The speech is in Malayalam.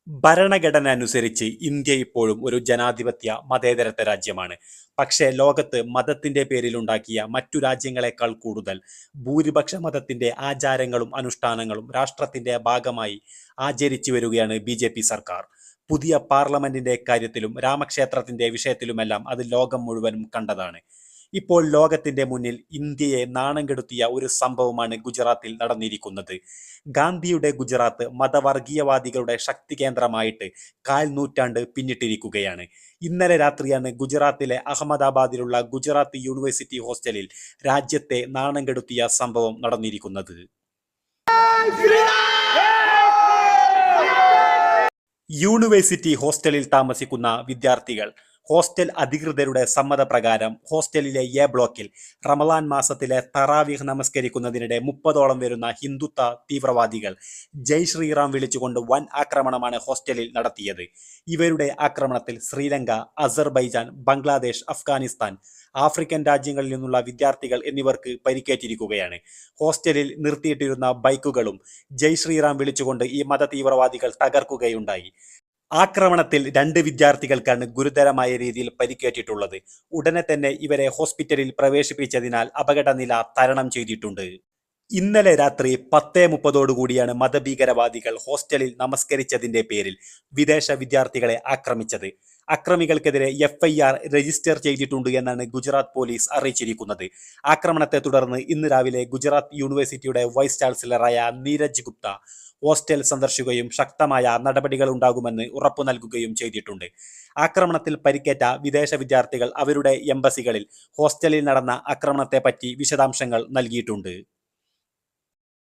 ഭരണഘടന അനുസരിച്ച് ഇന്ത്യ ഇപ്പോഴും ഒരു ജനാധിപത്യ മതേതരത്വ രാജ്യമാണ്. പക്ഷേ ലോകത്ത് മതത്തിന്റെ പേരിലുണ്ടാക്കിയ മറ്റു രാജ്യങ്ങളെക്കാൾ കൂടുതൽ ഭൂരിപക്ഷ മതത്തിന്റെ ആചാരങ്ങളും അനുഷ്ഠാനങ്ങളും രാഷ്ട്രത്തിന്റെ ഭാഗമായി ആചരിച്ചു വരികയാണ് ബി.ജെ.പി. സർക്കാർ. പുതിയ പാർലമെന്റിന്റെ കാര്യത്തിലും രാമക്ഷേത്രത്തിന്റെ വിഷയത്തിലുമെല്ലാം അത് ലോകം മുഴുവനും കണ്ടതാണ്. ഇപ്പോൾ ലോകത്തിന്റെ മുന്നിൽ ഇന്ത്യയെ നാണം കെടുത്തിയ ഒരു സംഭവമാണ് ഗുജറാത്തിൽ നടന്നിരിക്കുന്നത്. ഗാന്ധിയുടെ ഗുജറാത്ത് മതവർഗീയവാദികളുടെ ശക്തി കേന്ദ്രമായിട്ട് കാൽ നൂറ്റാണ്ട് പിന്നിട്ടിരിക്കുകയാണ്. ഇന്നലെ രാത്രിയാണ് ഗുജറാത്തിലെ അഹമ്മദാബാദിലുള്ള ഗുജറാത്ത് യൂണിവേഴ്സിറ്റി ഹോസ്റ്റലിൽ രാജ്യത്തെ നാണം കെടുത്തിയ സംഭവം നടന്നിരിക്കുന്നത്. യൂണിവേഴ്സിറ്റി ഹോസ്റ്റലിൽ താമസിക്കുന്ന വിദ്യാർത്ഥികൾ ഹോസ്റ്റൽ അധികൃതരുടെ സമ്മതപ്രകാരം ഹോസ്റ്റലിലെ എ ബ്ലോക്കിൽ റമലാൻ മാസത്തിലെ തറാവീഹ് നമസ്കരിക്കുന്നതിനിടെ 30ഓളം വരുന്ന ഹിന്ദുത്വ തീവ്രവാദികൾ ജയ് ശ്രീറാം വിളിച്ചുകൊണ്ട് വൻ ആക്രമണമാണ് ഹോസ്റ്റലിൽ നടത്തിയത്. ഇവരുടെ ആക്രമണത്തിൽ ശ്രീലങ്ക, അസർബൈജാൻ, ബംഗ്ലാദേശ്, അഫ്ഗാനിസ്ഥാൻ, ആഫ്രിക്കൻ രാജ്യങ്ങളിൽ നിന്നുള്ള വിദ്യാർത്ഥികൾ എന്നിവർക്ക് പരിക്കേറ്റിരിക്കുകയാണ്. ഹോസ്റ്റലിൽ നിർത്തിയിട്ടിരുന്ന ബൈക്കുകളും ജയ് ശ്രീറാം വിളിച്ചുകൊണ്ട് ഈ മത തീവ്രവാദികൾ തകർക്കുകയുണ്ടായി. ആക്രമണത്തിൽ 2 വിദ്യാർത്ഥികൾക്കാണ് ഗുരുതരമായ രീതിയിൽ പരിക്കേറ്റിട്ടുള്ളത്. ഉടനെ തന്നെ ഇവരെ ഹോസ്പിറ്റലിൽ പ്രവേശിപ്പിച്ചതിനാൽ അപകടനില തരണം ചെയ്തിട്ടുണ്ട്. ഇന്നലെ രാത്രി 10:30 മതഭീകരവാദികൾ ഹോസ്റ്റലിൽ നമസ്കരിച്ചതിന്റെ പേരിൽ വിദേശ വിദ്യാർത്ഥികളെ ആക്രമിച്ചത്. അക്രമികൾക്കെതിരെ FIR രജിസ്റ്റർ ചെയ്തിട്ടുണ്ട് എന്നാണ് ഗുജറാത്ത് പോലീസ് അറിയിച്ചിരിക്കുന്നത്. ആക്രമണത്തെ തുടർന്ന് ഇന്ന് രാവിലെ ഗുജറാത്ത് യൂണിവേഴ്സിറ്റിയുടെ വൈസ് ചാൻസലറായ നീരജ് ഗുപ്ത ഹോസ്റ്റൽ സന്ദർശിക്കുകയും ശക്തമായ നടപടികളുണ്ടാകുമെന്ന് ഉറപ്പു നൽകുകയും ചെയ്തിട്ടുണ്ട്. ആക്രമണത്തിൽ പരിക്കേറ്റ വിദേശ വിദ്യാർത്ഥികൾ അവരുടെ എംബസികളിൽ ഹോസ്റ്റലിൽ നടന്ന ആക്രമണത്തെപ്പറ്റി വിശദാംശങ്ങൾ നൽകിയിട്ടുണ്ട്.